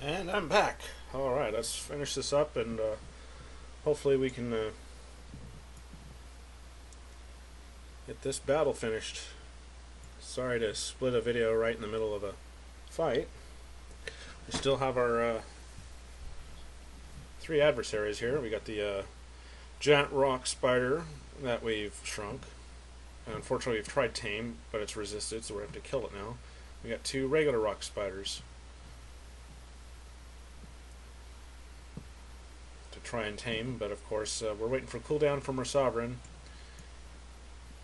And I'm back. Alright, let's finish this up and hopefully we can get this battle finished. Sorry to split a video right in the middle of a fight. We still have our three adversaries here. We got the giant rock spider that we've shrunk. Unfortunately, we've tried tame, but it's resisted, so we have to kill it now. We got two regular rock spiders to try and tame, but of course we're waiting for cooldown from our sovereign.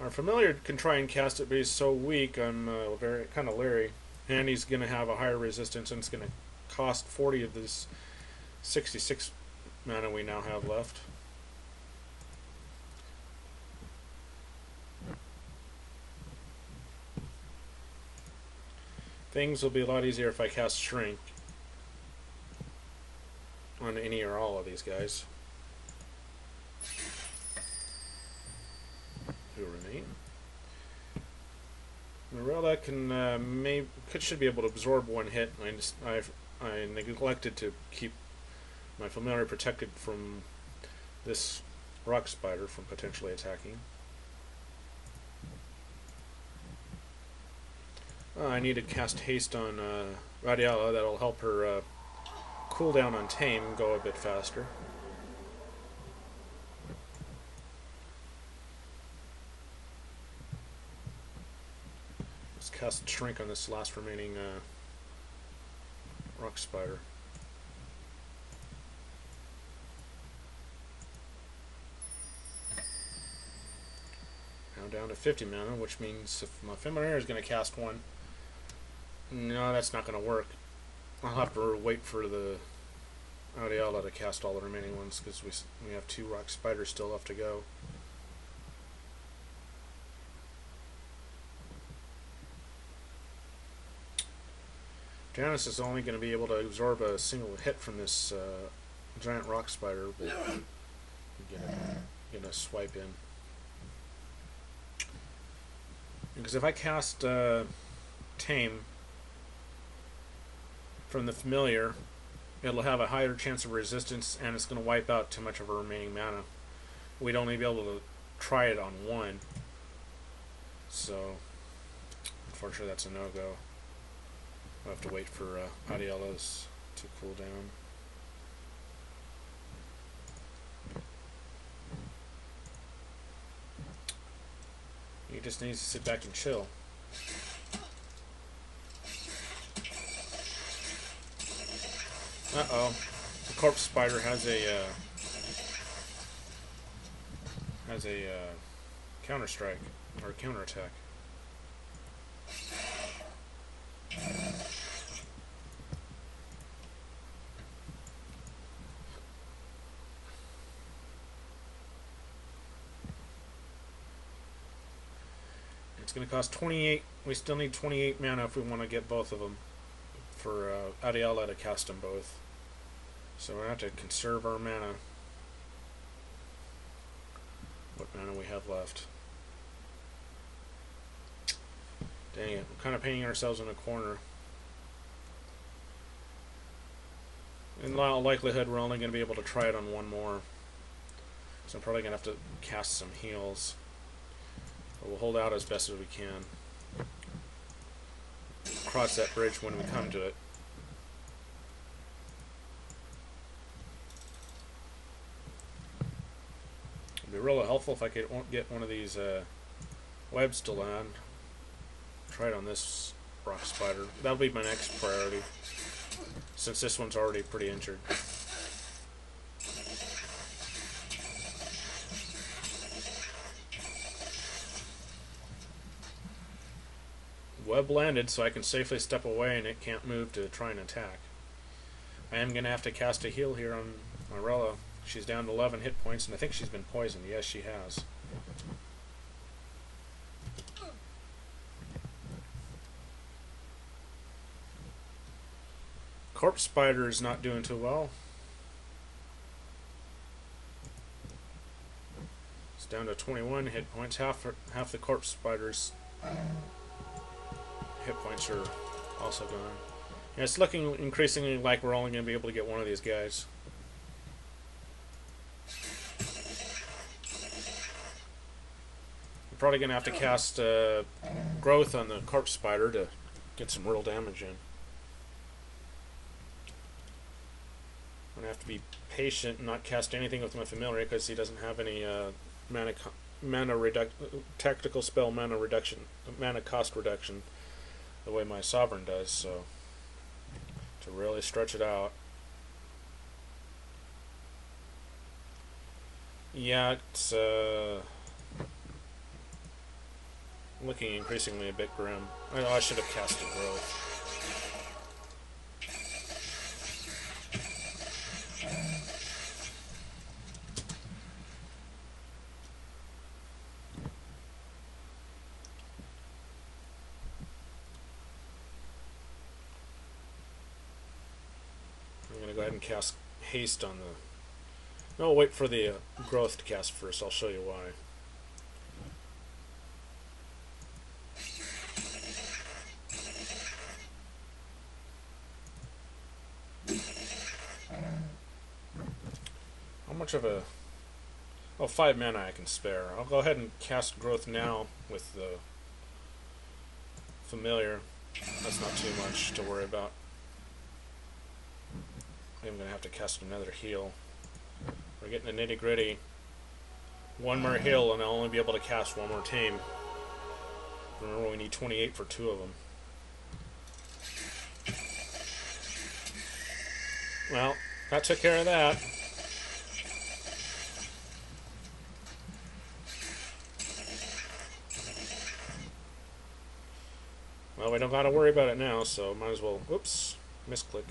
Our familiar can try and cast it, but he's so weak. I'm very kind of leery, and he's going to have a higher resistance, and it's going to cost 40 of this 66 mana we now have left. Things will be a lot easier if I cast Shrink on any or all of these guys who remain. Marilla can should be able to absorb one hit. I neglected to keep my familiar protected from this rock spider from potentially attacking. I need to cast haste on Radiala. That'll help her cooldown on tame go a bit faster. Let's cast Shrink on this last remaining rock spider. Now down to 50 mana, which means if my familiar is going to cast one, no, that's not going to work. I'll have to wait for the Radiala to cast all the remaining ones because we have two rock spiders still left to go. Janice is only going to be able to absorb a single hit from this giant rock spider, but get a swipe in. Because if I cast Tame from the familiar, it'll have a higher chance of resistance, and it's going to wipe out too much of our remaining mana. We'd only be able to try it on one, so unfortunately that's a no-go. We'll have to wait for Adiela's to cool down. He just needs to sit back and chill. Uh-oh. The corpse spider has a counter strike or counter attack. It's going to cost 28. We still need 28 mana if we want to get both of them for Adiela to cast them both. So we're going to have to conserve our mana. What mana we have left. Dang it, we're kind of painting ourselves in a corner. In all likelihood, we're only going to be able to try it on one more. So I'm probably going to have to cast some heals. But we'll hold out as best as we can. Cross that bridge when we come to it. It'd be really helpful if I could get one of these webs to land. Try it on this rock spider. That'll be my next priority, since this one's already pretty injured. Web landed, so I can safely step away and it can't move to try and attack. I am going to have to cast a heal here on Marilla. She's down to 11 hit points, and I think she's been poisoned. Yes, she has. Corpse Spider is not doing too well. It's down to 21 hit points. Half the Corpse Spider's hit points are also gone. Yeah, it's looking increasingly like we're only going to be able to get one of these guys. We're probably going to have to cast growth on the corpse spider to get some real damage in. I'm going to have to be patient and not cast anything with my familiar because he doesn't have any tactical spell mana cost reduction the way my sovereign does, so to really stretch it out. Yeah, it's looking increasingly a bit grim. I should have casted growth. I'm going to go ahead and cast haste on the... No, I'll wait for the growth to cast first. I'll show you why. How much of a... Oh, 5 mana I can spare. I'll go ahead and cast growth now with the familiar. That's not too much to worry about. I'm going to have to cast another heal. We're getting the nitty gritty. One more heal and I'll only be able to cast one more tame. Remember, we need 28 for 2 of them. Well, that took care of that. Well, we don't got to worry about it now, so might as well... Whoops, misclick.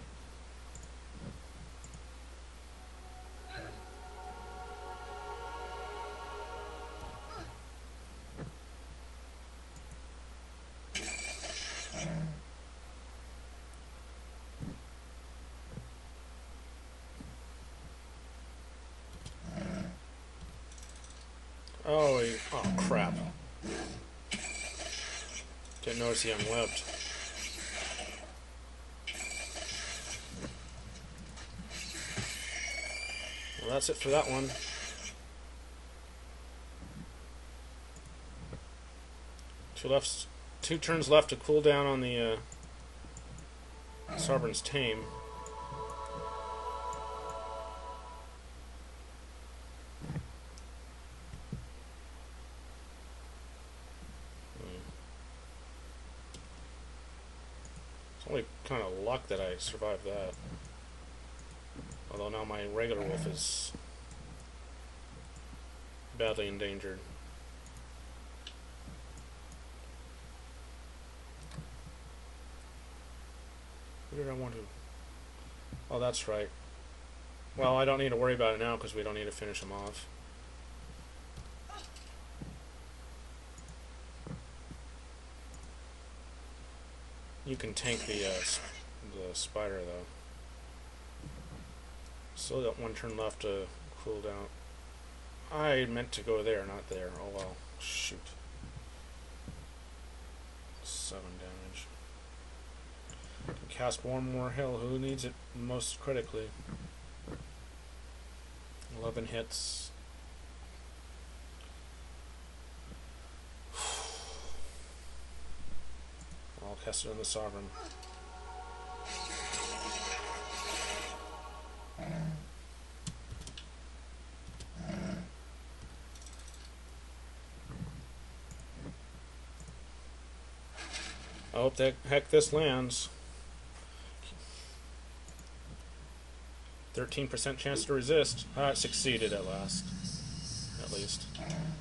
Oh, crap. Didn't notice he unwebbed. Well, that's it for that one. Two turns left to cool down on the Sovereign's Tame. It's only kind of luck that I survived that. Although now my regular wolf is badly endangered. What did I want to... Oh, that's right. Well, I don't need to worry about it now because we don't need to finish him off. You can tank the spider, though. Still got one turn left to cool down. I meant to go there, not there. Oh well. Shoot. 7 damage. Can cast one more heal. Who needs it most critically? 11 hits. I'll cast it on the Sovereign. I hope the heck this lands. 13% chance to resist. It succeeded at last. At least.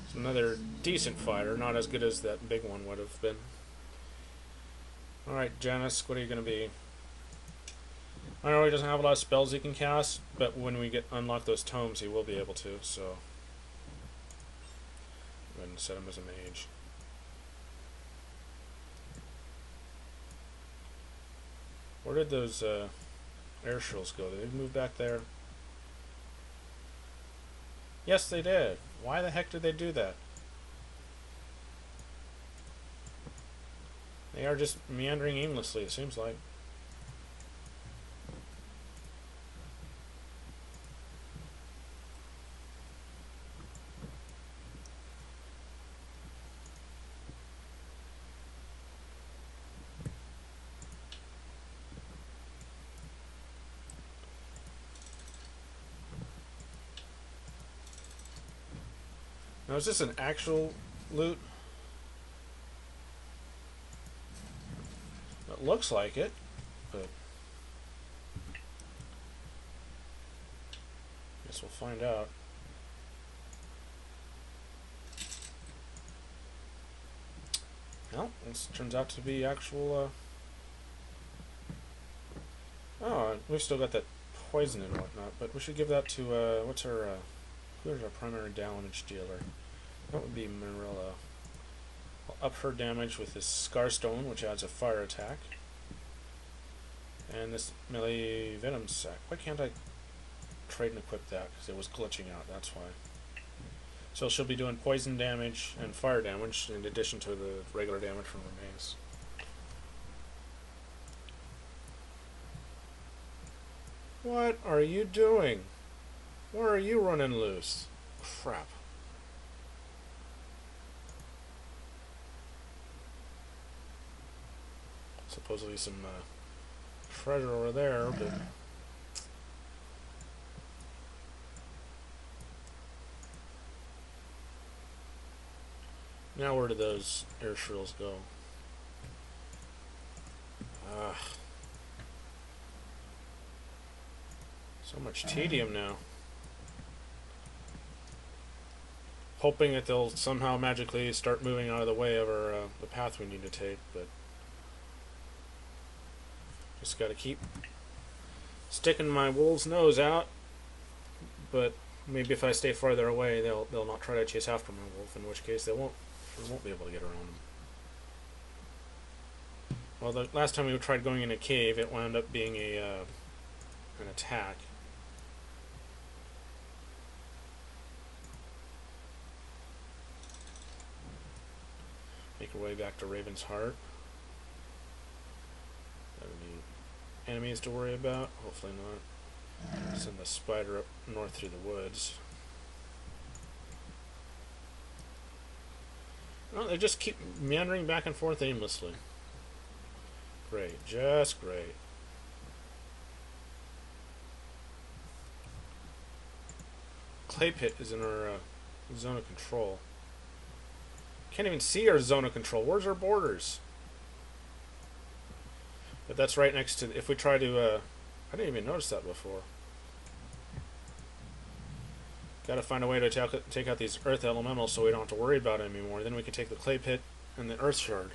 It's another decent fighter, not as good as that big one would have been. Alright, Janus, what are you going to be? I know he doesn't have a lot of spells he can cast, but when we unlock those tomes, he will be able to, so... Go ahead and set him as a mage. Where did those air shrills go? Did they move back there? Yes, they did. Why the heck did they do that? They are just meandering aimlessly, it seems like. Now, is this an actual loot? It looks like it, but guess we'll find out. Well, this turns out to be actual. Oh, we've still got that poison and whatnot, but we should give that to what's our who's our primary damage dealer? That would be Marilla. I'll up her damage with this Scarstone, which adds a fire attack. And this melee venom sac. Why can't I trade and equip that? Because it was glitching out, that's why. So she'll be doing poison damage and fire damage in addition to the regular damage from her mace. What are you doing? Why are you running loose? Crap. Supposedly some treasure over there, but now where do those air shrills go? So much tedium now. Hoping that they'll somehow magically start moving out of the way of our the path we need to take, but just got to keep sticking my wolf's nose out. But maybe if I stay farther away, they'll not try to chase after my wolf. In which case, they won't be able to get around them. Well, the last time we tried going in a cave, it wound up being an attack. Make our way back to Raven's Heart. Any enemies to worry about? Hopefully not. Send the spider up north through the woods. Well, they just keep meandering back and forth aimlessly. Great, just great. Clay pit is in our zone of control. Can't even see our zone of control. Where's our borders? But that's right next to. If we try to, I didn't even notice that before. Got to find a way to take out these earth elementals so we don't have to worry about it anymore. Then we can take the clay pit and the earth shard.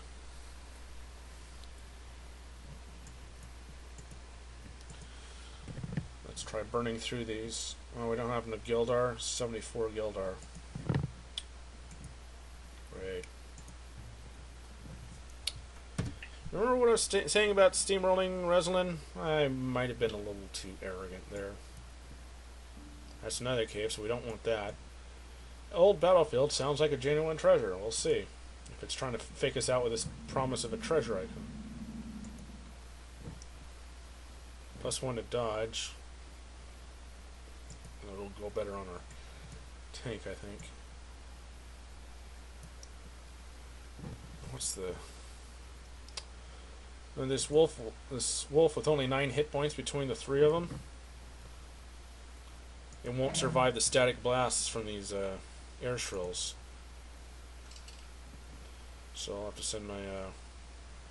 Let's try burning through these. Oh, we don't have enough Gildar. 74 Gildar. Great. Remember what I was saying about steamrolling Reslin? I might have been a little too arrogant there. That's another cave, so we don't want that. Old battlefield sounds like a genuine treasure. We'll see if it's trying to fake us out with this promise of a treasure item. +1 to dodge. It'll go better on our tank, I think. What's the... And this wolf with only 9 hit points between the 3 of them, it won't survive the static blasts from these air shrills. So I'll have to send my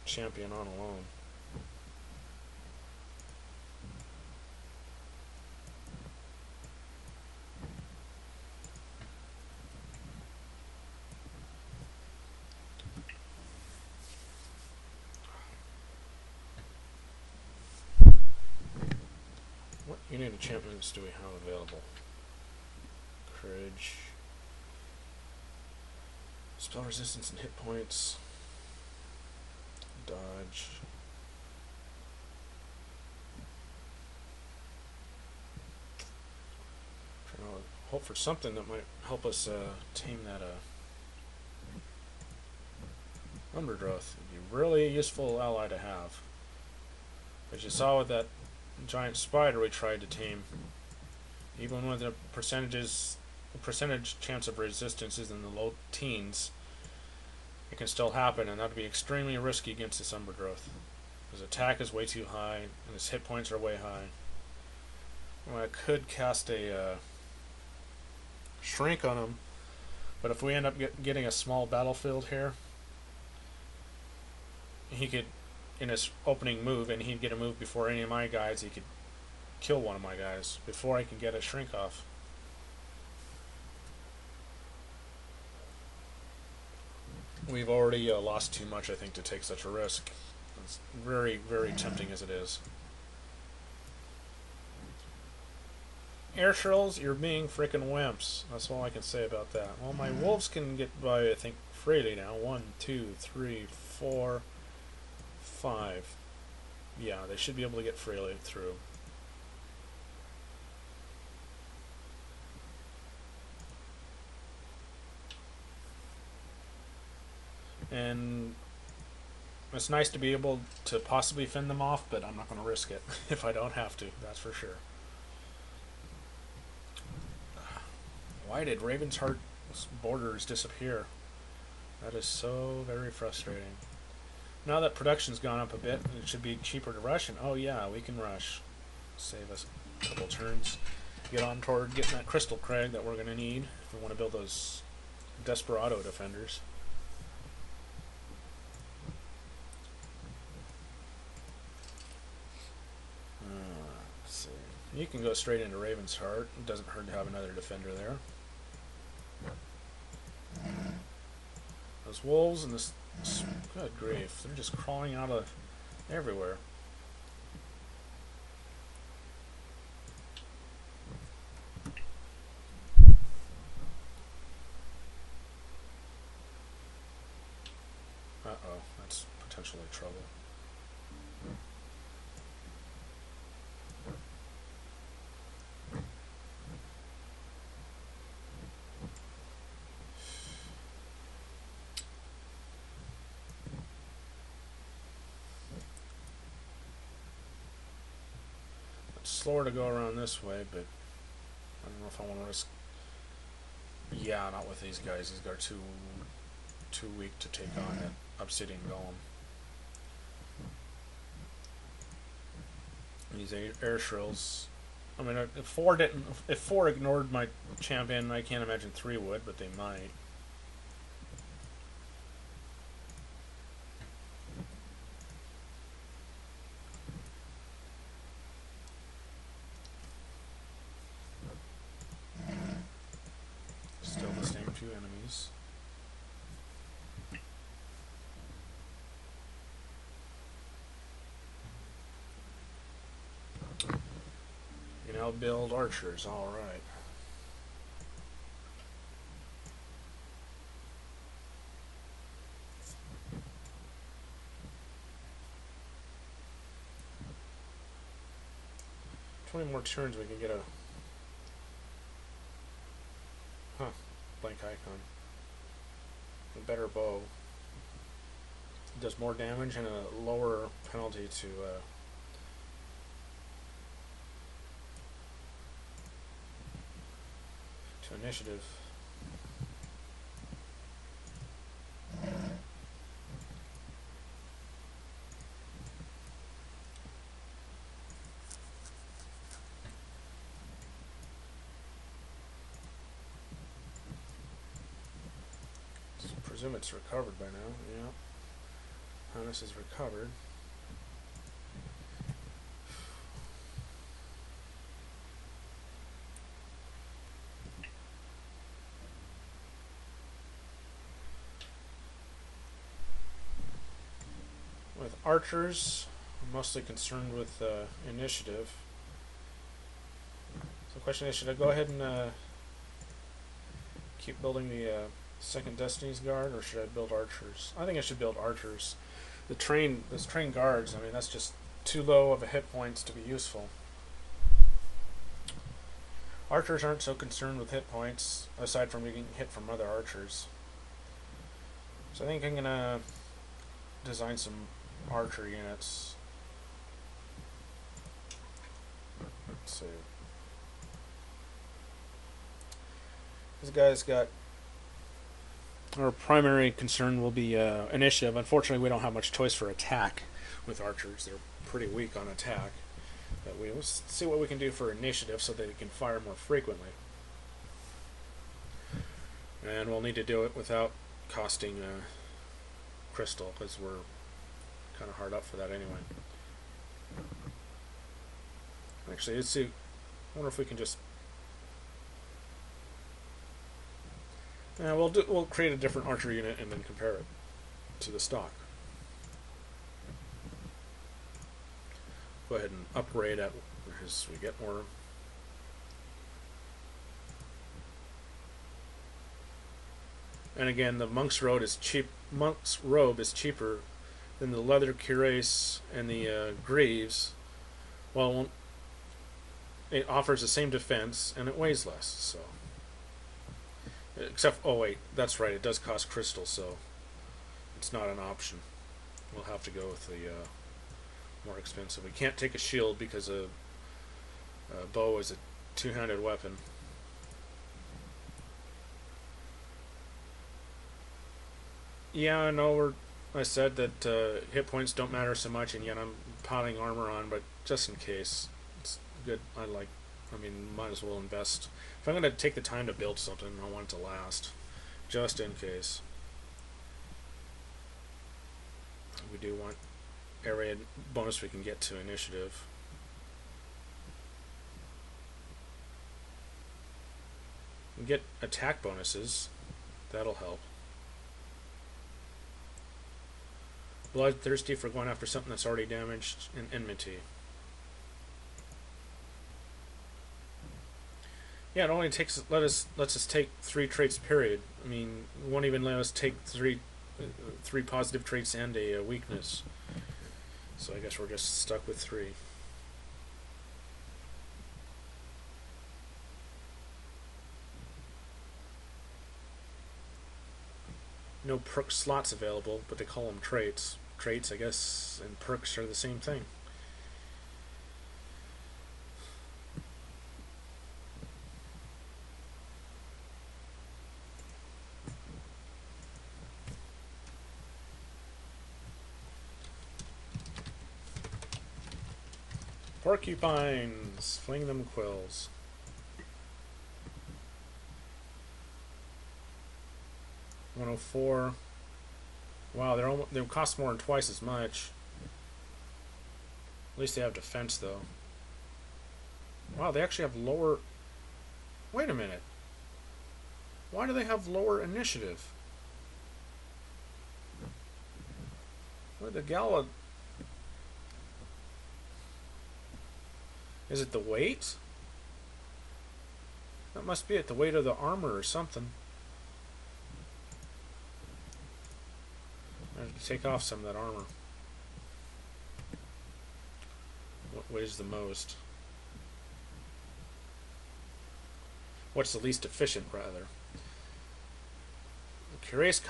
champion on alone. What unit enchantments do we have available? Courage. Spell resistance and hit points. Dodge. Trying to hope for something that might help us tame that Umber Growth. It'd be a really useful ally to have. As you saw with that giant spider we tried to tame, even with the percentage chance of resistance is in the low teens, it can still happen, and that would be extremely risky against this Umber Growth. His attack is way too high, and his hit points are way high. Well, I could cast a shrink on him, But if we end up getting a small battlefield here, he could, in his opening move, and he'd get a move before any of my guys, he could kill one of my guys before I can get a shrink off. We've already lost too much, I think, to take such a risk. It's very, very tempting as it is. Air shrills, you're being frickin' wimps. That's all I can say about that. Well, my wolves can get by, I think, freely now. 1, 2, 3, 4, 5. Yeah, they should be able to get freely through. And it's nice to be able to possibly fend them off, but I'm not going to risk it if I don't have to, that's for sure. Why did Ravensheart's borders disappear? That is so very frustrating. Now that production's gone up a bit, it should be cheaper to rush, and oh yeah, we can rush. Save us a couple turns. Get on toward getting that crystal crag that we're going to need if we want to build those desperado defenders. Let's see. You can go straight into Ravensheart. It doesn't hurt to have another defender there. Those wolves and this, good grief, they're just crawling out of everywhere. Uh-oh, that's potentially trouble. Slower to go around this way, but I don't know if I want to risk. Yeah, not with these guys. These guys are too weak to take on that obsidian golem. These air shrills. I mean, if 4 ignored my champion, I can't imagine 3 would, but they might. Still the same 2 enemies. You now build archers, alright. More turns we can get a blank icon. A better bow. It does more damage and a lower penalty to initiative. I presume it's recovered by now. Yeah. Hannes is recovered. With archers, I'm mostly concerned with initiative. So the question is, should I go ahead and keep building the second Destiny's Guard, or should I build archers? I think I should build archers. Those trained guards, I mean, that's just too low of a hit points to be useful. Archers aren't so concerned with hit points, aside from getting hit from other archers. So I think I'm gonna design some archer units. Let's see. This guy's got. Our primary concern will be initiative. Unfortunately, we don't have much choice for attack with archers. They're pretty weak on attack. But we'll see what we can do for initiative so that they can fire more frequently. And we'll need to do it without costing crystal, because we're kind of hard up for that anyway. Actually, let's see. I wonder if we can just... we'll create a different archer unit and then compare it to the stock. Go ahead and upgrade at as we get more. And again, the monk's robe is cheap. Monk's robe is cheaper than the leather cuirass and the greaves. Well, it offers the same defense and it weighs less. So, except, oh wait, that's right. It does cost crystal, so it's not an option. We'll have to go with the more expensive. We can't take a shield because a bow is a two-handed weapon. Yeah, I know I said that hit points don't matter so much, and yet I'm piling armor on, but just in case, it's good. I mean, might as well invest. If I'm going to take the time to build something, I want it to last, just in case. We do want area bonus we can get to initiative. We get attack bonuses. That'll help. Bloodthirsty for going after something that's already damaged, and enmity. Yeah, it only takes lets us take 3 traits. Period. I mean, it won't even let us take three positive traits and a weakness. So I guess we're just stuck with 3. No perk slots available, but they call them traits. Traits, I guess, and perks are the same thing. Porcupines! Fling them quills. $104. Wow, they cost more than twice as much. At least they have defense, though. Wow, they actually have lower... Wait a minute. Why do they have lower initiative? Where'd the Gala... Is it the weight? That must be it, the weight of the armor or something. I have to take off some of that armor. What weighs the most? What's the least efficient, rather? The cuirass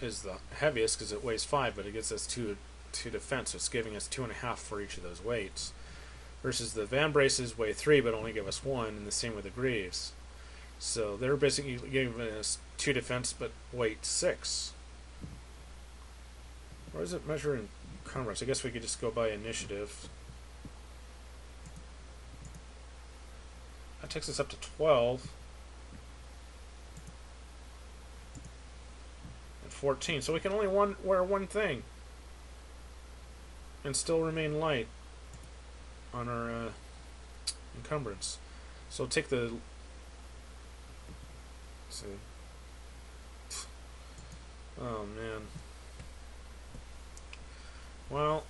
is the heaviest because it weighs 5, but it gives us 2 defense, so it's giving us 2.5 for each of those weights. Versus the van braces weigh 3, but only give us 1, and the same with the greaves. So they're basically giving us 2 defense, but weight 6. Or does it measure in commerce? I guess we could just go by initiative. That takes us up to 12. And 14. So we can only wear one thing. And still remain light on our encumbrance. So take the... Let's see. Oh, man. Well,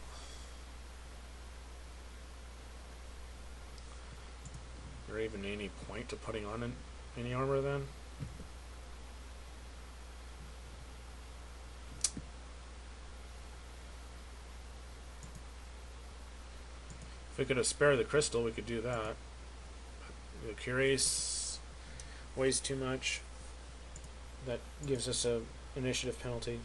is there even any point to putting on any armor then? If we could have spared the crystal, we could do that. The cuirass weighs too much. That gives us a initiative penalty.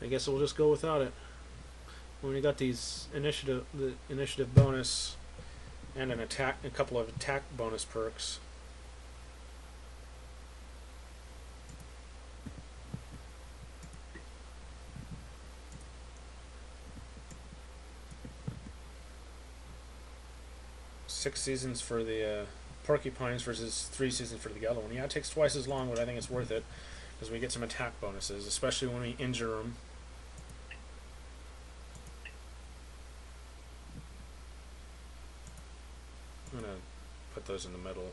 I guess we'll just go without it. When we got these the initiative bonus and a couple of attack bonus perks. 6 seasons for the porcupines versus 3 seasons for the yellow one. Yeah, it takes twice as long, but I think it's worth it because we get some attack bonuses, especially when we injure them. I'm gonna put those in the middle.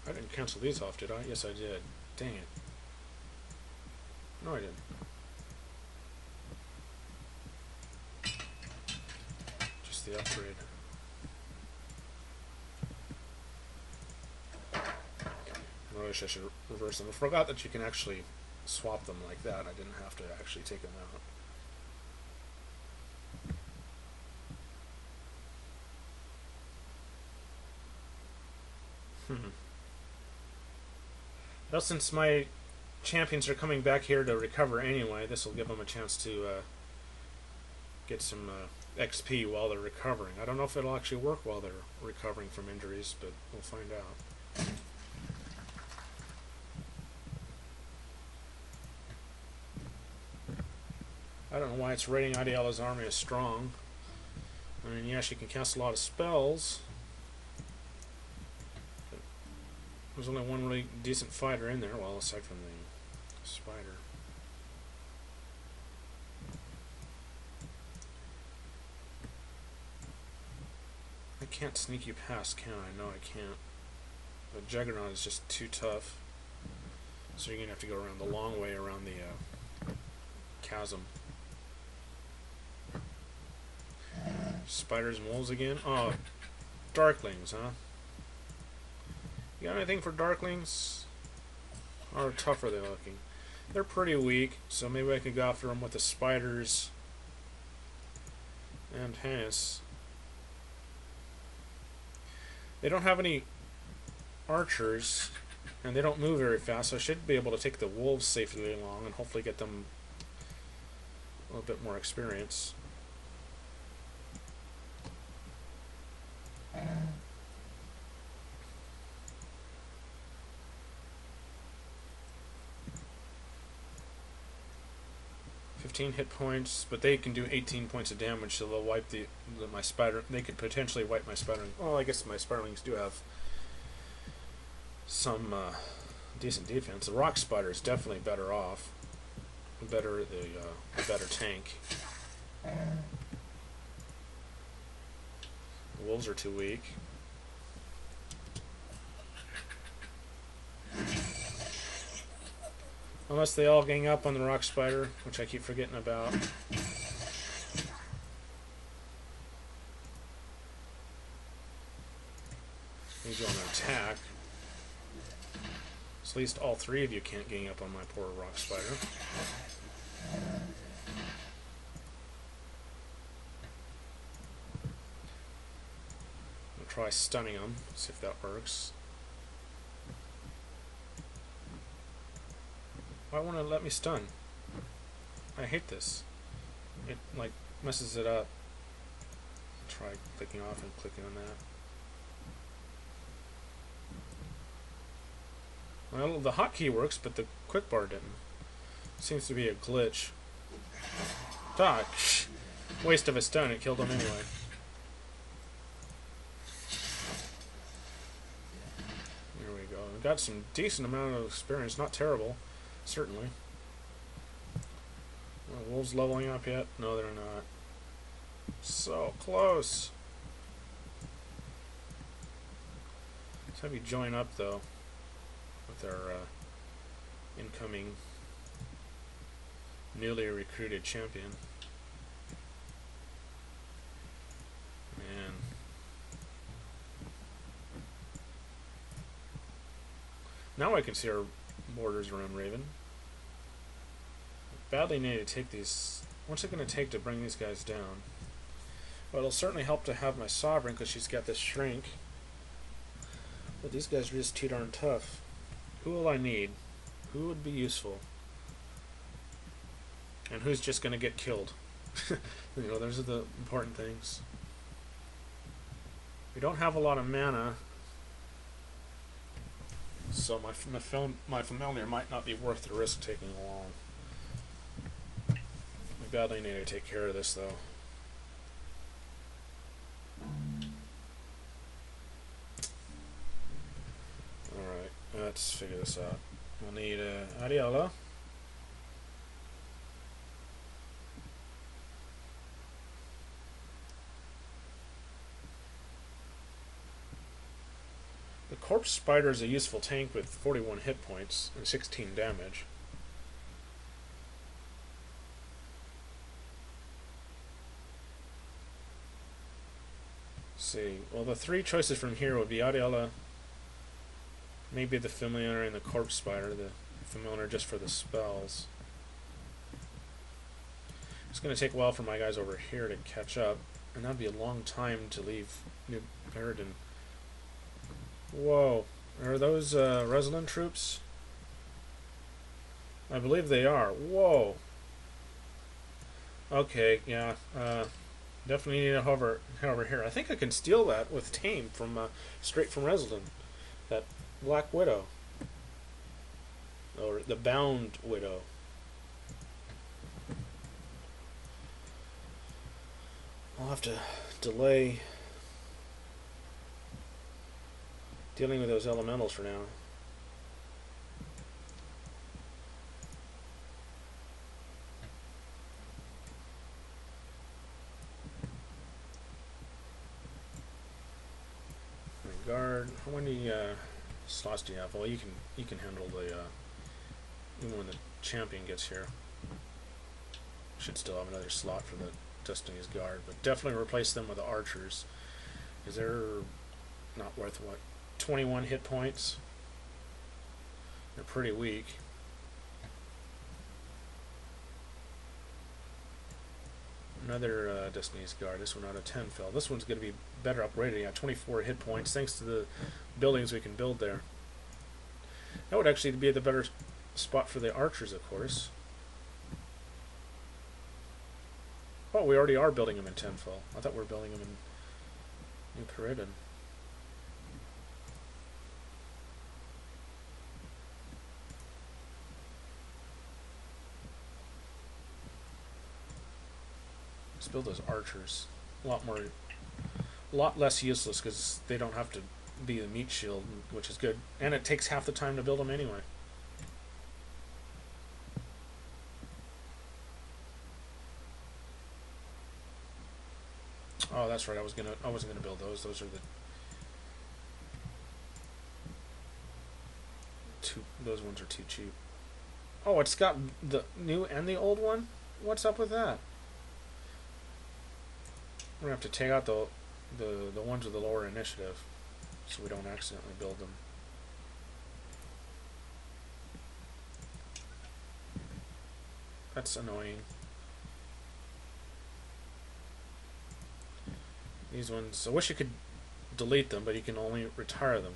I didn't cancel these off, did I? Yes, I did. Dang it. No, I didn't. Just the upgrade. I wish I should reverse them. I forgot that you can actually swap them like that. I didn't have to actually take them out. Well, since my champions are coming back here to recover anyway, this will give them a chance to get some XP while they're recovering. I don't know if it'll actually work while they're recovering from injuries, but we'll find out. I don't know why it's rating Ideala's army as strong. I mean, yes, you can cast a lot of spells. There's only one really decent fighter in there, well, aside from the spider. I can't sneak you past, can I? No, I can't. But Juggernaut is just too tough. So you're going to have to go around the long way around the chasm. Spiders and wolves again? Oh, Darklings, huh? You got anything for Darklings? How tough are they looking? They're pretty weak, so maybe I could go after them with the spiders and Hannes. They don't have any archers, and they don't move very fast, so I should be able to take the wolves safely along and hopefully get them a little bit more experience. Hit points, but they can do 18 points of damage, so they'll wipe my spider. They could potentially wipe my spiderling. Well, I guess my spiderlings do have some decent defense. The rock spider is definitely better off. The better tank. The wolves are too weak. Unless they all gang up on the rock spider, which I keep forgetting about. Need you on an attack. So at least all three of you can't gang up on my poor rock spider. I'll try stunning him, see if that works. Why won't it let me stun? I hate this. It like messes it up. Try clicking off and clicking on that. Well, the hotkey works, but the quick bar didn't. Seems to be a glitch. Dodge. Waste of a stun. It killed him anyway. There we go. We got some decent amount of experience. Not terrible. Certainly. Are wolves leveling up yet? No, they're not. So close. Let's have you join up, though, with our incoming newly recruited champion. Man. Now I can see our borders around Raven. Badly need to take these. What's it going to take to bring these guys down? Well, it'll certainly help to have my Sovereign because she's got this shrink. But these guys are just too darn tough. Who will I need? Who would be useful? And who's just going to get killed? You know, those are the important things. We don't have a lot of mana. So my familiar might not be worth the risk taking along. We badly need to take care of this though. Alright, let's figure this out. We'll need Adiola. The Corpse Spider is a useful tank with 41 hit points and 16 damage. Let's see. Well, the three choices from here would be Adiola, maybe the Familiar and the Corpse Spider. The Familiar just for the spells. It's going to take a while for my guys over here to catch up, and that'd be a long time to leave New Paradin. Whoa, are those Reslan troops? I believe they are. Whoa. Okay, yeah. Definitely need to head over here. I think I can steal that with Tame from straight from Reslan. That Black Widow, or the Bound Widow. I'll have to delay dealing with those elementals for now. Guard. How many slots do you have? Well, you can handle the even when the champion gets here. Should still have another slot for the Destiny's Guard, but definitely replace them with the archers, because they're not worth what, 21 hit points. They're pretty weak. Another Destiny's Guard. This one out of 10 fell. This one's going to be better upgraded. Yeah, 24 hit points thanks to the buildings we can build there. That would actually be the better spot for the archers, of course. Oh, we already are building them in 10 fell. I thought we were building them in Paradin. Let's build those archers. A lot less useless because they don't have to be the meat shield, which is good. And it takes half the time to build them anyway. Oh, that's right. I wasn't gonna build those. Those are the those ones are too cheap. Oh, it's got the new and the old one? What's up with that? We're going to have to take out the ones with the lower initiative so we don't accidentally build them. That's annoying. These ones, I wish you could delete them, but you can only retire them.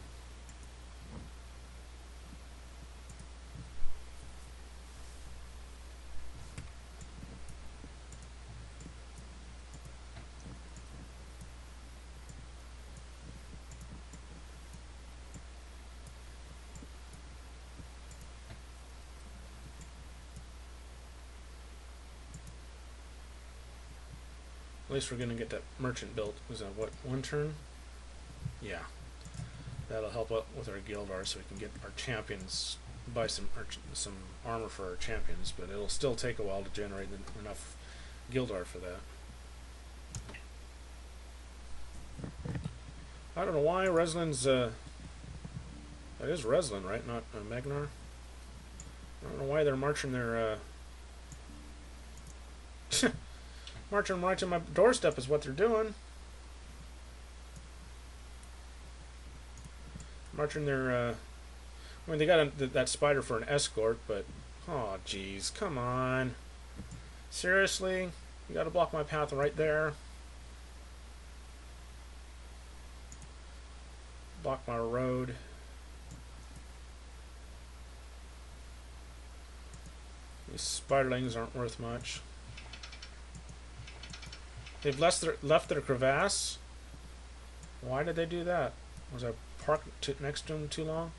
At least we're going to get that merchant built. Was that, what, one turn? Yeah. That'll help out with our Gildar so we can get our champions, buy some armor for our champions, but it'll still take a while to generate enough Gildar for that. I don't know why Reslin's, that is Reslan, right? Not Magnar? I don't know why they're marching their, marching right to my doorstep is what they're doing. Marching their, I mean, they got that spider for an escort, but, oh, jeez, come on. Seriously? You gotta block my path right there. Block my road. These spiderlings aren't worth much. They've left their crevasse. Why did they do that? Was I parked next to them too long?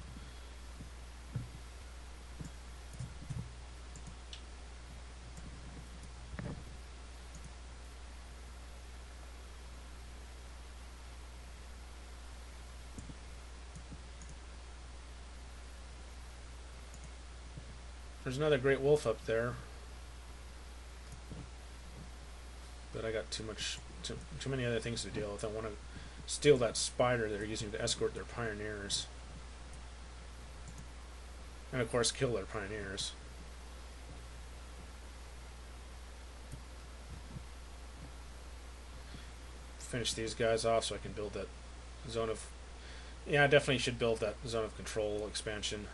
There's another great wolf up there. But I got too many other things to deal with. I want to steal that spider they're using to escort their pioneers. And of course kill their pioneers. Finish these guys off so I can build that zone of... Yeah, I definitely should build that zone of control expansion.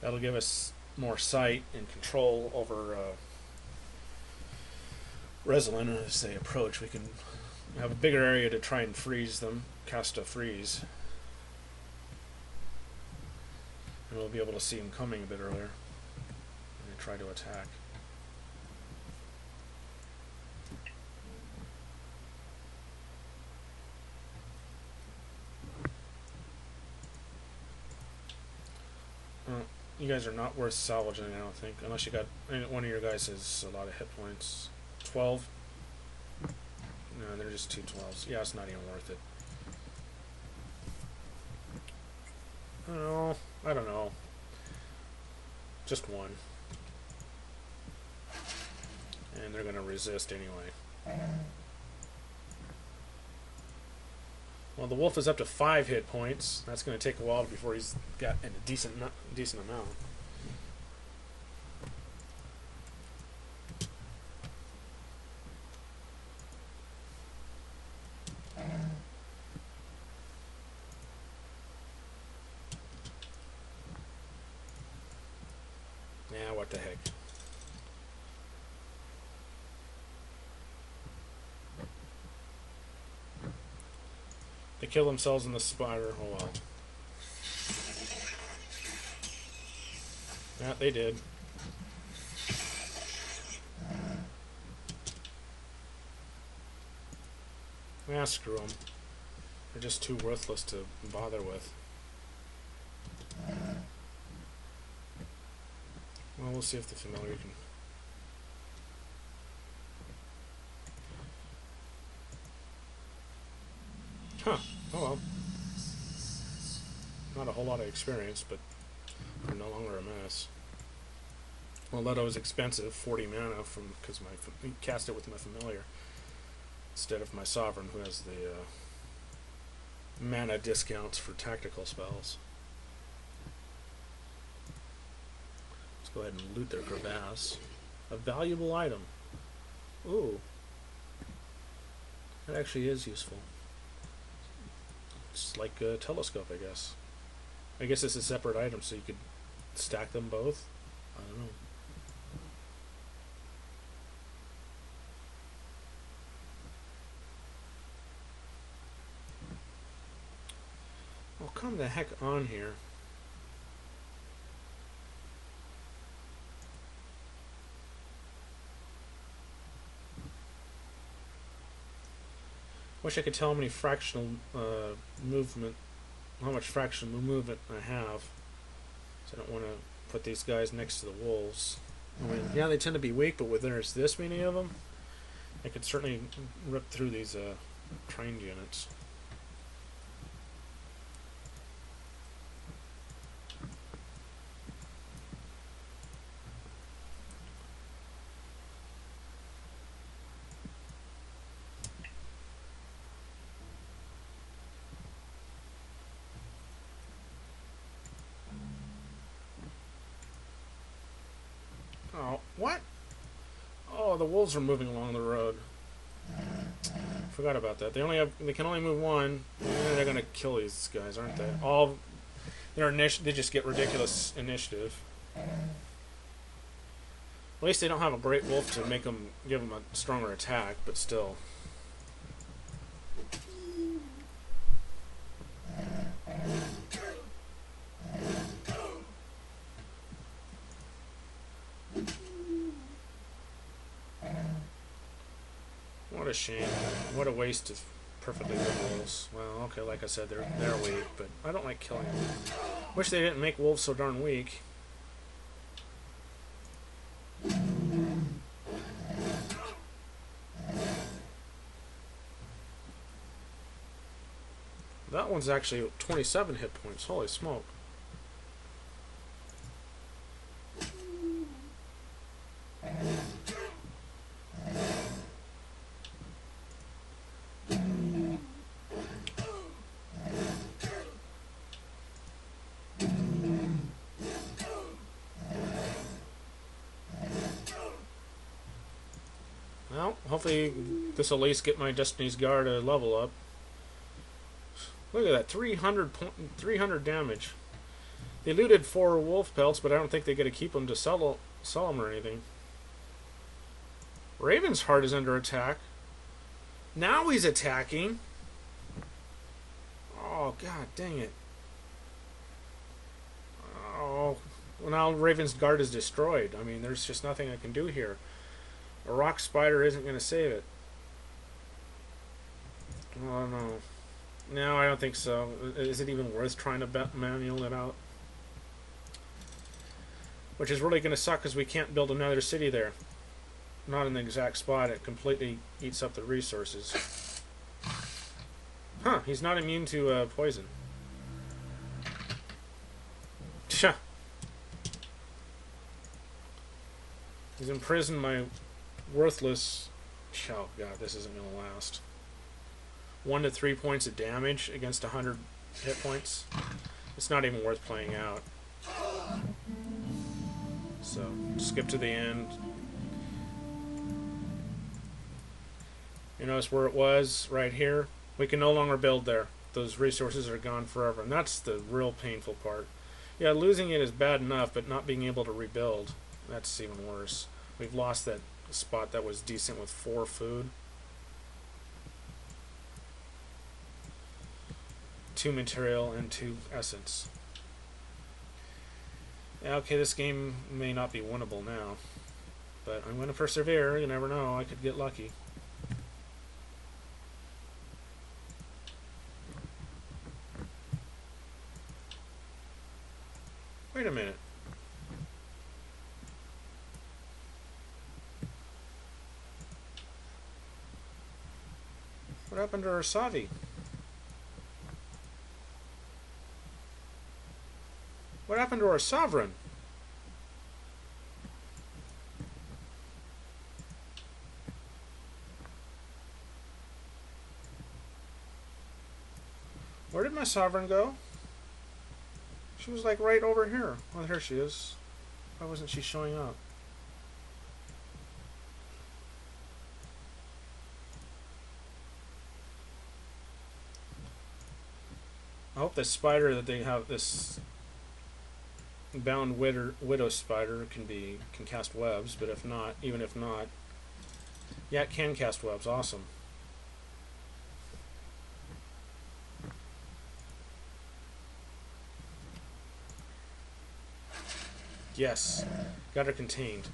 That'll give us more sight and control over Resolin as they approach. We can have a bigger area to try and freeze them, cast a freeze. And we'll be able to see them coming a bit earlier and try to attack. You guys are not worth salvaging, I don't think, unless you got one of your guys has a lot of hit points. 12? No, they're just 2 12s. Yeah, it's not even worth it. I don't know. Just one. And they're going to resist anyway. Well, the wolf is up to 5 hit points. That's going to take a while before he's got a decent amount. Yeah, what the heck. They kill themselves in the spider. Oh well. Yeah, they did. Yeah, screw them. They're just too worthless to bother with. Well, we'll see if the familiar can... Huh. Oh well. Not a whole lot of experience, but I'm no longer a menace. Well, that was expensive, 40 mana because I cast it with my familiar instead of my sovereign, who has the mana discounts for tactical spells. Let's go ahead and loot their crevasse. A valuable item. Ooh. That actually is useful. It's like a telescope, I guess. I guess it's a separate item, so you could stack them both. I don't know. Well, come the heck on here. Wish I could tell how many fractional movement, how much fractional movement I have. So I don't want to put these guys next to the wolves. I mean, yeah, they tend to be weak, but when there's this many of them, I could certainly rip through these trained units. Oh, what? Oh, the wolves are moving along the road. Forgot about that. They can only move one. They're gonna kill these guys, aren't they? They just get ridiculous initiative. At least they don't have a great wolf to give them a stronger attack, but still. What a shame. What a waste of perfectly good wolves. Well, okay, like I said, they're weak, but I don't like killing them. Wish they didn't make wolves so darn weak. That one's actually 27 hit points. Holy smoke. Well, hopefully this will at least get my Destiny's Guard a level up. Look at that, 300 damage. They looted 4 wolf pelts, but I don't think they get to keep them to sell them or anything. Raven's Heart is under attack. Now he's attacking. Oh, god dang it. Oh, well, now Raven's Guard is destroyed. I mean, there's just nothing I can do here. A rock spider isn't going to save it. Oh, no. No, I don't think so. Is it even worth trying to manual it out? Which is really going to suck because we can't build another city there. Not in the exact spot. It completely eats up the resources. Huh, he's not immune to poison. Tch. He's imprisoned my worthless... Oh god, this isn't going to last. 1 to 3 points of damage against 100 hit points. It's not even worth playing out. So, skip to the end. You notice where it was, right here? We can no longer build there. Those resources are gone forever, and that's the real painful part. Yeah, losing it is bad enough, but not being able to rebuild, that's even worse. We've lost that spot that was decent with 4 food. 2 material and 2 essence. Yeah, okay, this game may not be winnable now, but I'm going to persevere. You never know, I could get lucky. Wait a minute. What happened to our Savi? What happened to our sovereign? Where did my sovereign go? She was like right over here. Oh, here she is. Why wasn't she showing up? I hope this spider that they have, this bound widow spider, can cast webs, but if not, even if not, yeah, it can cast webs. Awesome. Yes, got her contained.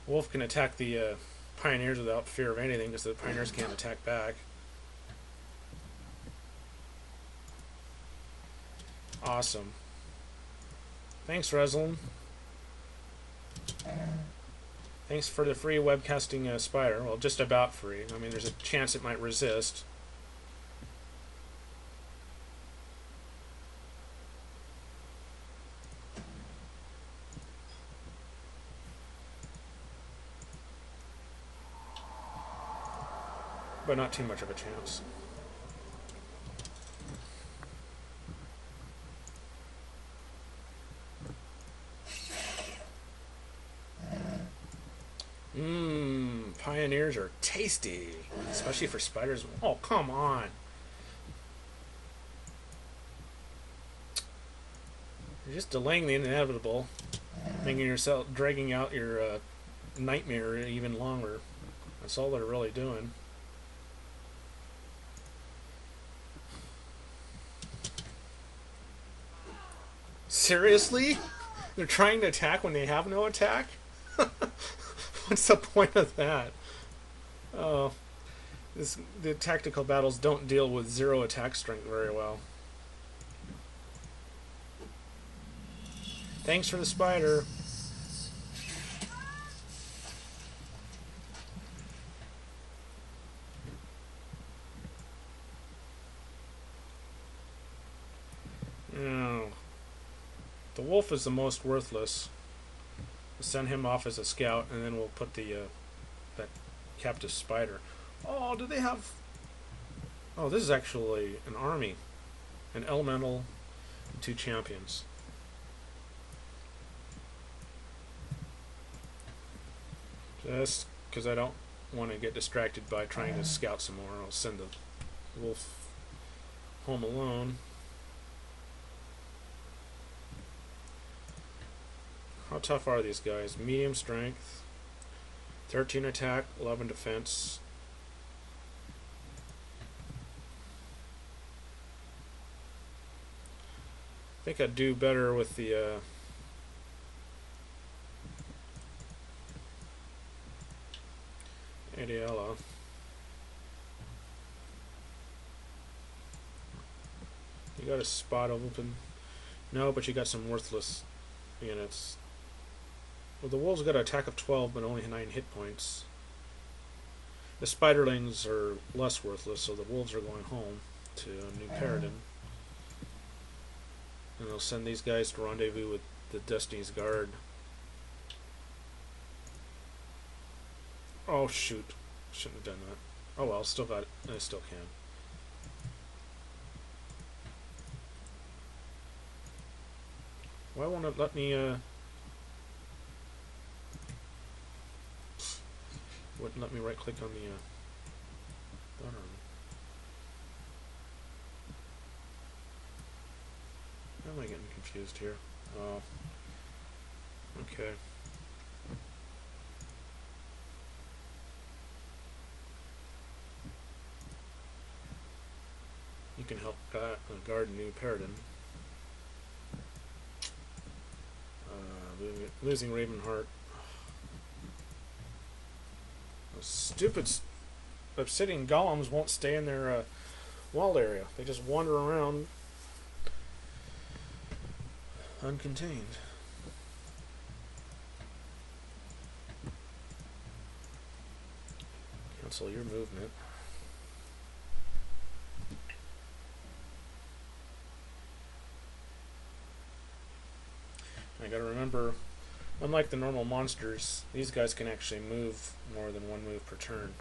Wolf can attack the pioneers without fear of anything because the pioneers can't attack back. Awesome. Thanks, Reslin. Thanks for the free webcasting spider. Well, just about free. I mean, there's a chance it might resist. But not too much of a chance. Pioneers are tasty, especially for spiders. Oh, come on. You're just delaying the inevitable, making yourself, dragging out your nightmare even longer. That's all they're really doing. Seriously? They're trying to attack when they have no attack? What's the point of that? Oh, the tactical battles don't deal with 0 attack strength very well. Thanks for the spider. Oh. The wolf is the most worthless. We'll send him off as a scout, and then we'll put the that captive spider. Oh, do they have... Oh, this is actually an army. An elemental and 2 champions. Just because I don't want to get distracted by trying to scout some more. I'll send the wolf home alone. How tough are these guys? Medium strength, 13 attack, 11 defense. I think I'd do better with the Adiella. You got a spot open? No, but you got some worthless units. Well, the wolves got an attack of 12, but only 9 hit points. The spiderlings are less worthless, so the wolves are going home to New Paradin. And they'll send these guys to rendezvous with the Destiny's Guard. Oh shoot. Shouldn't have done that. Oh well, still got it. I still can. Why won't it let me wouldn't let me right click on the button. Why am I getting confused here? Oh. Okay. You can help guard New Paradin. Losing Ravenheart. Those stupid obsidian golems won't stay in their walled area. They just wander around uncontained. Cancel your movement. I gotta remember, unlike the normal monsters, these guys can actually move more than one move per turn.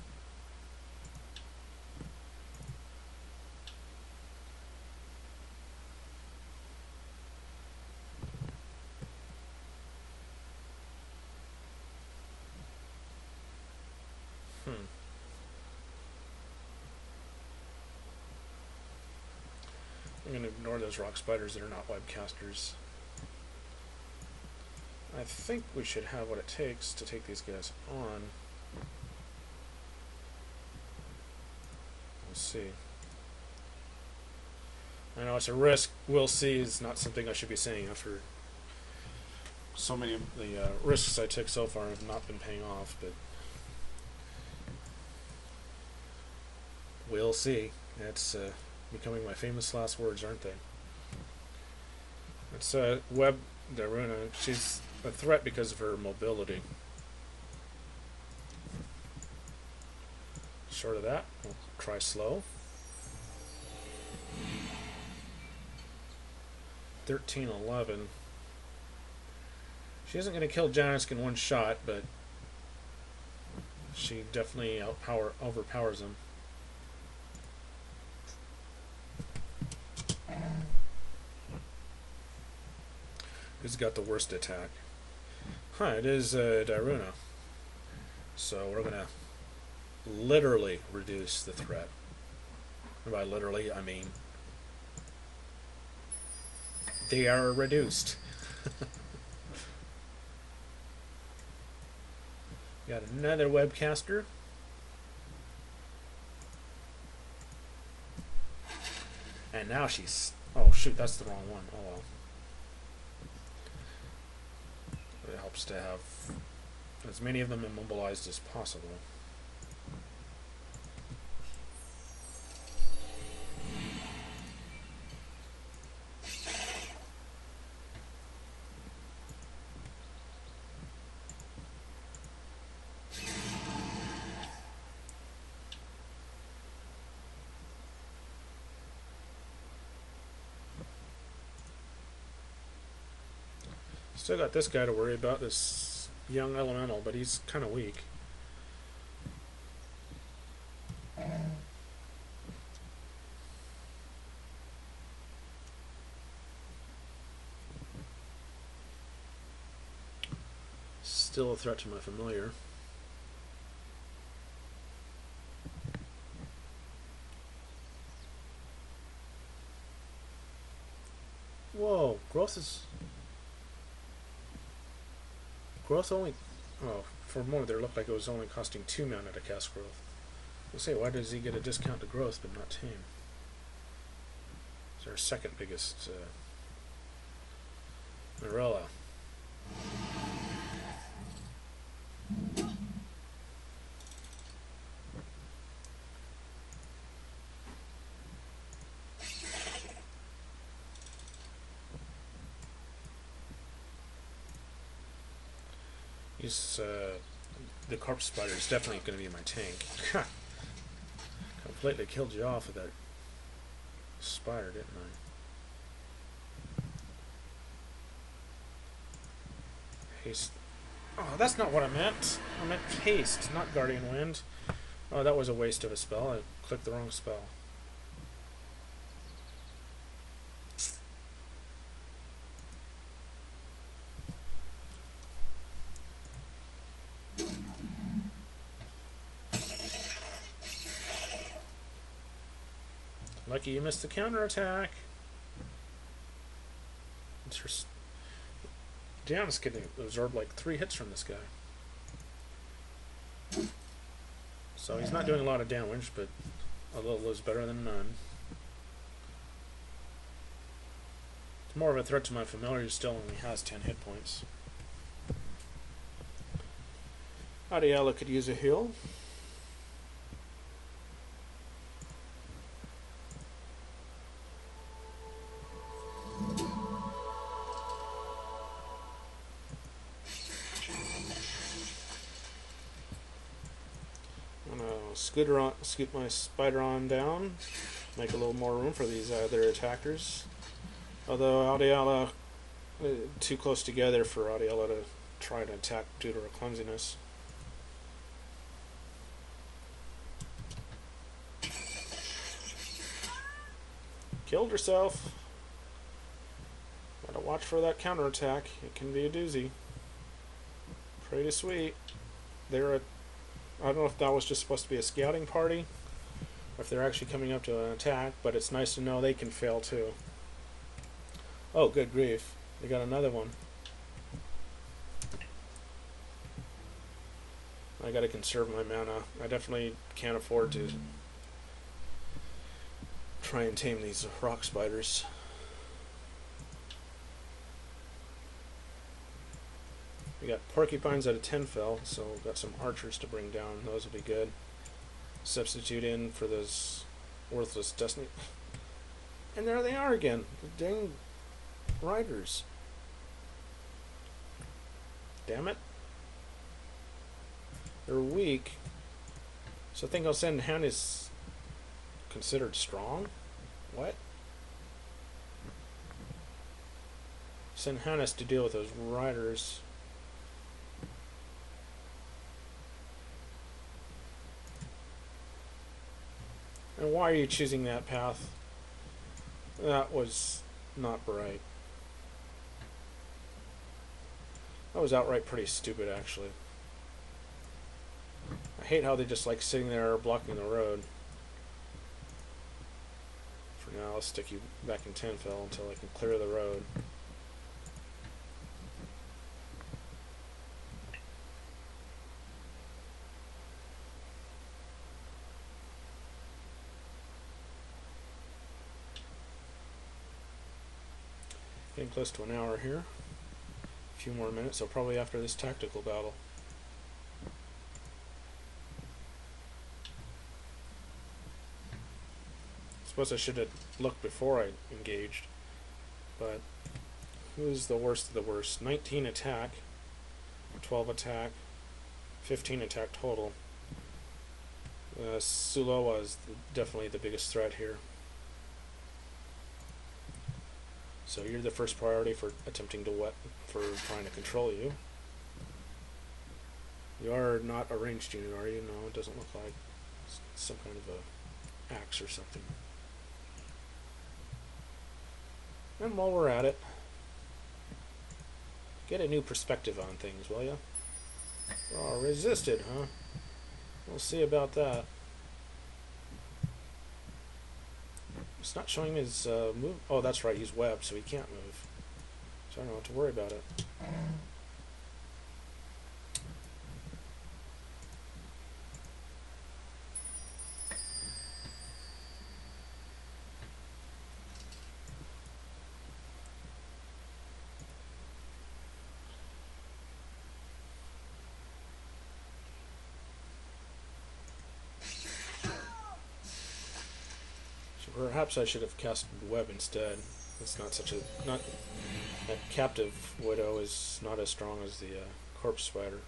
I'm going to ignore those rock spiders that are not webcasters. I think we should have what it takes to take these guys on. We'll see. I know it's a risk. We'll see is not something I should be saying after so many of the risks I took so far have not been paying off, but we'll see. That's becoming my famous last words, aren't they? It's Web Daruna. She's a threat because of her mobility. Short of that, we'll try slow. 13-11. She isn't going to kill Janisk in one shot, but she definitely overpowers him. Who's got the worst attack? Huh, it is Daruna. So we're going to literally reduce the threat. And by literally, I mean they are reduced. Got another webcaster. And now she's... Oh shoot, that's the wrong one. Oh well. It helps to have as many of them immobilized as possible. Still got this guy to worry about, this young elemental, but he's kind of weak. Still a threat to my familiar. Growth is... Growth only... Oh, for a moment there it looked like it was only costing 2 mana to cast growth. I'll say, why does he get a discount to growth but not tame? It's our second biggest Marilla. He's, the corpse spider is definitely going to be my tank. Completely killed you off with that spider, didn't I? Haste. Oh, that's not what I meant. I meant haste, not guardian wind. Oh, that was a waste of a spell. I clicked the wrong spell. Lucky you missed the counterattack. Diana's getting absorbed like 3 hits from this guy. So he's not doing a lot of damage, but a little is better than none. It's more of a threat to my familiar who still only has 10 hit points. Adiala could use a heal. Scoot my spider on down, make a little more room for these other attackers. Although Adiala, too close together for Adiala to try to attack due to her clumsiness. Killed herself. Gotta watch for that counterattack. It can be a doozy. Pretty sweet. I don't know if that was just supposed to be a scouting party, or if they're actually coming up to an attack, but it's nice to know they can fail too. Oh, good grief. They got another one. I gotta conserve my mana. I definitely can't afford to try and tame these rock spiders. We got porcupines out of 10 fell, so we've got some archers to bring down. Those will be good. Substitute in for those worthless destiny. And there they are again. The dang riders. Damn it. They're weak. So I think I'll send Han is considered strong? What? Send Hannes to deal with those riders. And why are you choosing that path? That was not bright. That was outright pretty stupid, actually. I hate how they just like sitting there blocking the road. For now, I'll stick you back in Tenfell until I can clear the road. Getting close to an hour here. A few more minutes, so probably after this tactical battle. Suppose I should have looked before I engaged. But who's the worst of the worst? 19 attack, 12 attack, 15 attack total. Suloa is definitely the biggest threat here. So you're the first priority for attempting to trying to control you. You are not a ranged unit, are you? No, it doesn't look like. It's some kind of a axe or something. And while we're at it, get a new perspective on things, will ya? Oh, resisted, huh? We'll see about that. It's not showing his move. Oh, that's right, he's webbed, so he can't move. So I don't have to worry about it. So perhaps I should have cast web instead. It's not such a that captive widow is not as strong as the corpse spider.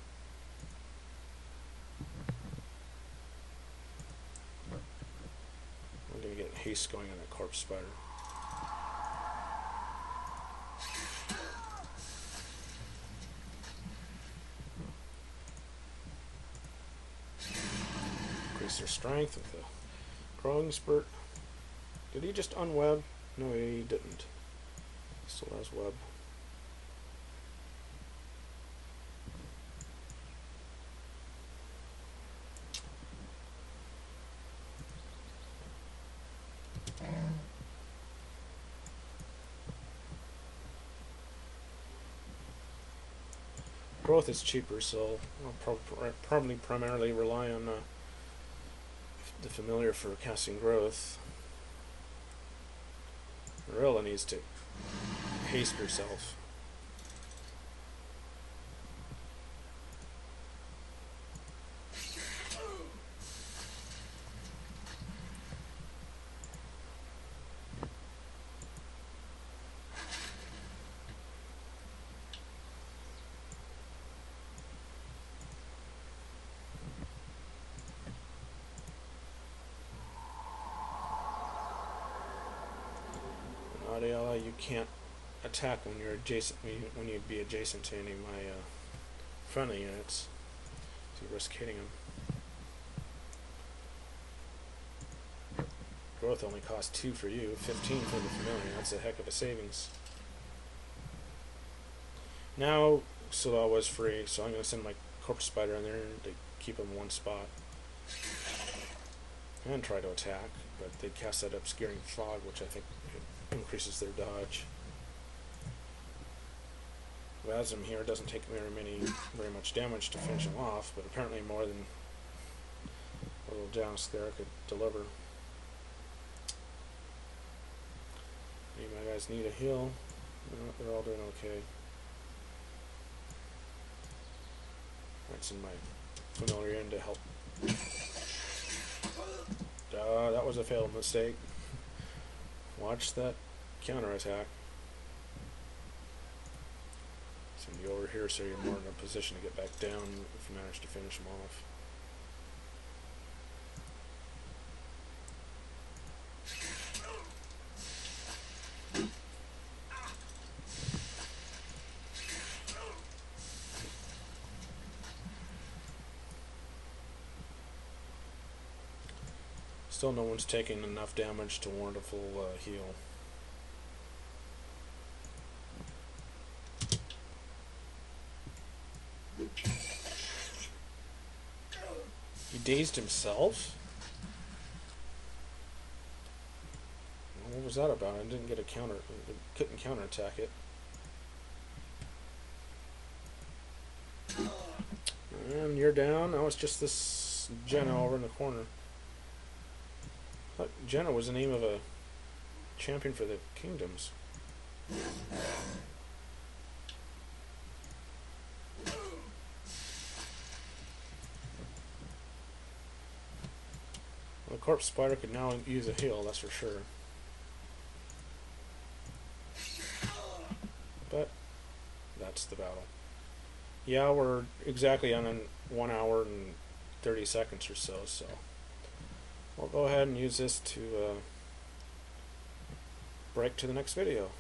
I'm gonna get haste going on that corpse spider. Increase their strength with the growing spurt. Did he just unweb? No, he didn't. Still has web. Growth is cheaper, so I'll probably primarily rely on the familiar for casting growth. Marilla needs to haste herself. Adiala, you can't attack when you're adjacent. When you'd be adjacent to any of my friendly units, so you risk hitting them. Growth only costs 2 for you, 15 for the familiar. That's a heck of a savings. Now Sula was free, so I'm going to send my corpse spider in there to keep him in one spot and try to attack. But they cast that obscuring fog, which I think increases their dodge. Vasm here doesn't take very much damage to finish him off, but apparently more than a little joust there could deliver. Any of my guys need a heal? No, they're all doing okay. I'd send my familiar in to help. That was a failed mistake. Watch that counterattack. Send you over here so you're more in a position to get back down if you manage to finish them off. Still no one's taking enough damage to warrant a full heal. He dazed himself? What was that about? I didn't get a counter. I couldn't counterattack it. And you're down. Now it's just this Jenna over in the corner. I thought Jenna was the name of a champion for the kingdoms. The corpse spider could now use a heal, that's for sure. But that's the battle. Yeah, we're exactly on 1 hour and 30 seconds or so, so we'll go ahead and use this to break to the next video.